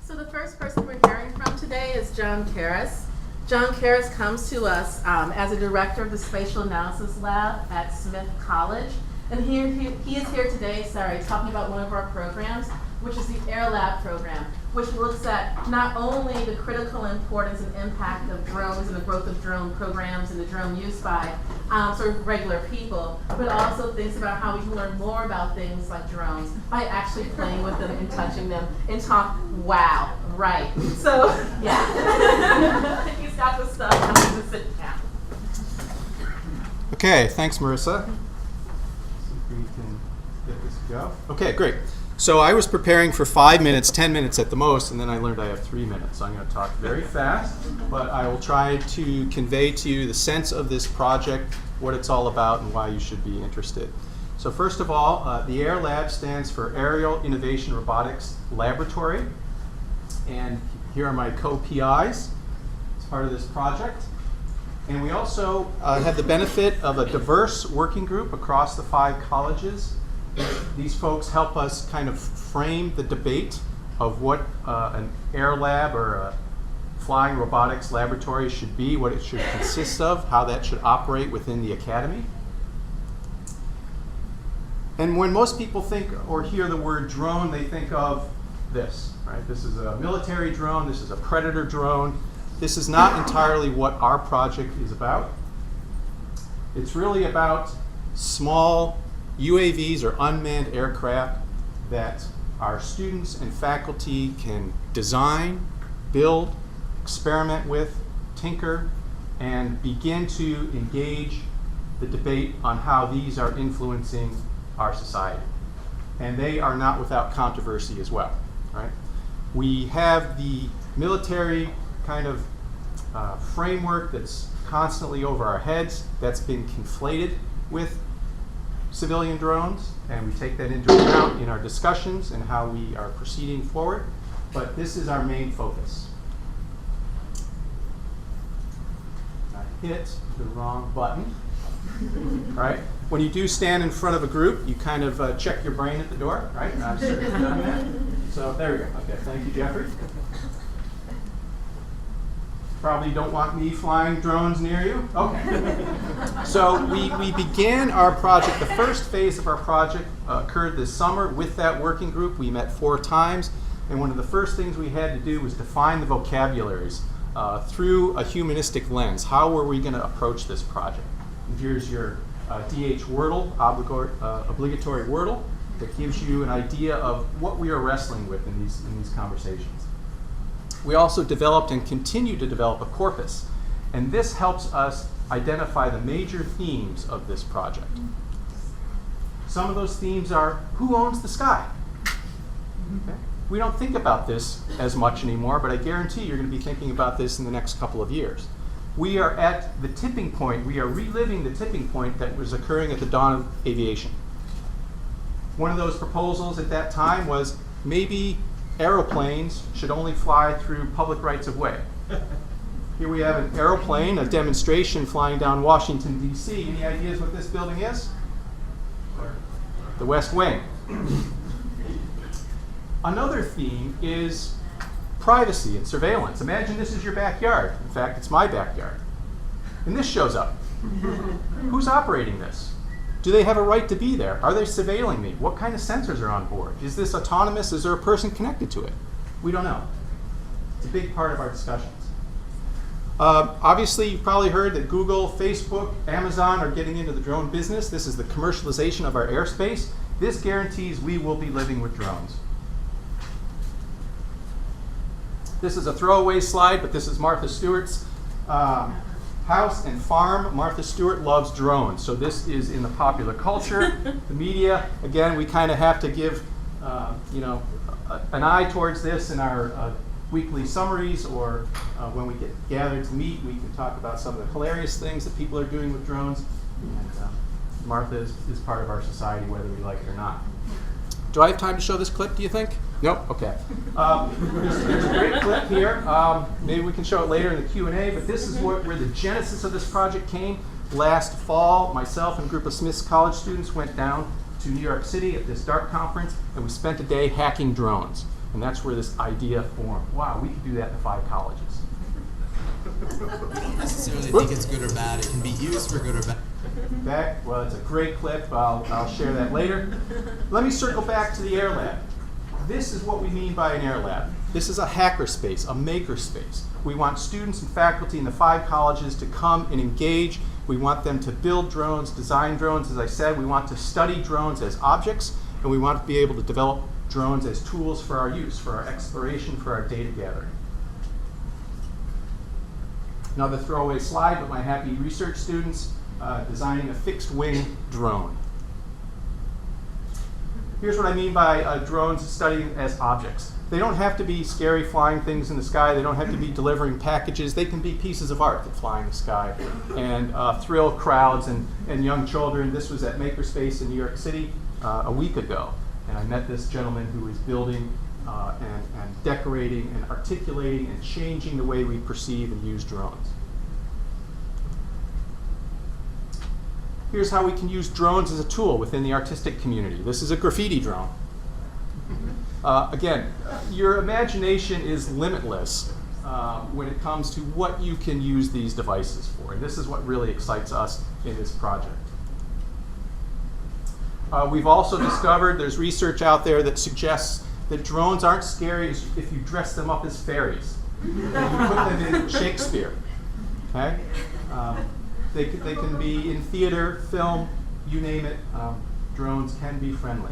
So the first person we're hearing from today is Jon Caris. Jon Caris comes to us as a director of the Spatial Analysis Lab at Smith College. And he is here today, talking about one of our programs, which is the AIRLab program, which looks at not only the critical importance and impact of drones and the growth of drone programs and the drone use by sort of regular people, but also thinks about how we can learn more about things like drones by actually playing with them and touching them and talk, wow, right. So, yeah. He's got the stuff, I'm going to sit down. Okay, thanks, Marissa. See if we can get this to go. Okay, great. So I was preparing for 5 minutes, 10 minutes at the most, and then I learned I have 3 minutes. So I'm going to talk very fast, but I will try to convey to you the sense of this project, what it's all about, and why you should be interested. So first of all, the AIRLab stands for Aerial Innovation Robotics Laboratory. And here are my co-PIs as part of this project. And we also have the benefit of a diverse working group across the 5 colleges. These folks help us kind of frame the debate of what an air lab or a flying robotics laboratory should be, what it should consist of, how that should operate within the academy. And when most people think or hear the word drone, they think of this, right? This is a military drone, this is a predator drone. This is not entirely what our project is about. It's really about small UAVs or unmanned aircraft that our students and faculty can design, build, experiment with, tinker, and begin to engage the debate on how these are influencing our society. And they are not without controversy as well, right? We have the military kind of framework that's constantly over our heads that's been conflated with civilian drones, and we take that into account in our discussions and how we are proceeding forward. But this is our main focus. I hit the wrong button. Right? When you do stand in front of a group, you kind of check your brain at the door, right? I'm certain you've done that. So there we go. Okay, thank you, Jeffrey. Probably don't want me flying drones near you. Okay. So we began our project. The first phase of our project occurred this summer with that working group. We met 4 times, and one of the first things we had to do was define the vocabularies through a humanistic lens. How were we going to approach this project? And here's your DH Wordle, obligatory Wordle, that gives you an idea of what we are wrestling with in these conversations. We also developed and continue to develop a corpus, and this helps us identify the major themes of this project. Some of those themes are, who owns the sky? Okay. We don't think about this as much anymore, but I guarantee you're going to be thinking about this in the next couple of years. We are at the tipping point, we are reliving the tipping point that was occurring at the dawn of aviation. One of those proposals at that time was maybe aeroplanes should only fly through public rights of way. Here we have an aeroplane, a demonstration flying down Washington, D.C. Any ideas what this building is? The West Wing. Another theme is privacy and surveillance. Imagine this is your backyard. In fact, it's my backyard. And this shows up. Who's operating this? Do they have a right to be there? Are they surveilling me? What kind of sensors are on board? Is this autonomous? Is there a person connected to it? We don't know. It's a big part of our discussions. Obviously, you've probably heard that Google, Facebook, Amazon are getting into the drone business. This is the commercialization of our airspace. This guarantees we will be living with drones. This is a throwaway slide, but this is Martha Stewart's house and farm. Martha Stewart loves drones, so this is in the popular culture, the media. Again, we kind of have to give an eye towards this in our weekly summaries, or when we get gathered to meet, we can talk about some of the hilarious things that people are doing with drones. And Martha is part of our society, whether we like it or not. Do I have time to show this clip, do you think? Nope? Okay. There's a great clip here. Maybe we can show it later in the Q&A, but this is where the genesis of this project came. Last fall, myself and a group of Smith College students went down to New York City at this DART conference, and we spent a day hacking drones. And that's where this idea formed. Wow, we could do that in 5 colleges. I don't necessarily think it's good or bad. It can be used for good or bad. Well, it's a great clip. I'll share that later. Let me circle back to the AIRLab. This is what we mean by an AIRLab. This is a hacker space, a maker space. We want students and faculty in the 5 colleges to come and engage. We want them to build drones, design drones. As I said, we want to study drones as objects, and we want to be able to develop drones as tools for our use, for our exploration, for our data gathering. Another throwaway slide with my happy research students designing a fixed-wing drone. Here's what I mean by drones studying as objects. They don't have to be scary flying things in the sky. They don't have to be delivering packages. They can be pieces of art that fly in the sky and thrill crowds and young children. This was at Makerspace in New York City a week ago. And I met this gentleman who is building and decorating and articulating and changing the way we perceive and use drones. Here's how we can use drones as a tool within the artistic community. This is a graffiti drone. Again, your imagination is limitless when it comes to what you can use these devices for. And this is what really excites us in this project. We've also discovered there's research out there that suggests that drones aren't scary if you dress them up as fairies. And you put them in Shakespeare. Okay? They can be in theater, film, you name it. Drones can be friendly.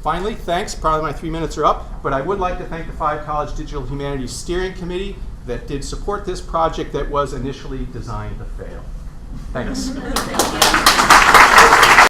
Finally, thanks. Probably my 3 minutes are up, but I would like to thank the Five College Digital Humanities Steering Committee that did support this project that was initially designed to fail. Thanks.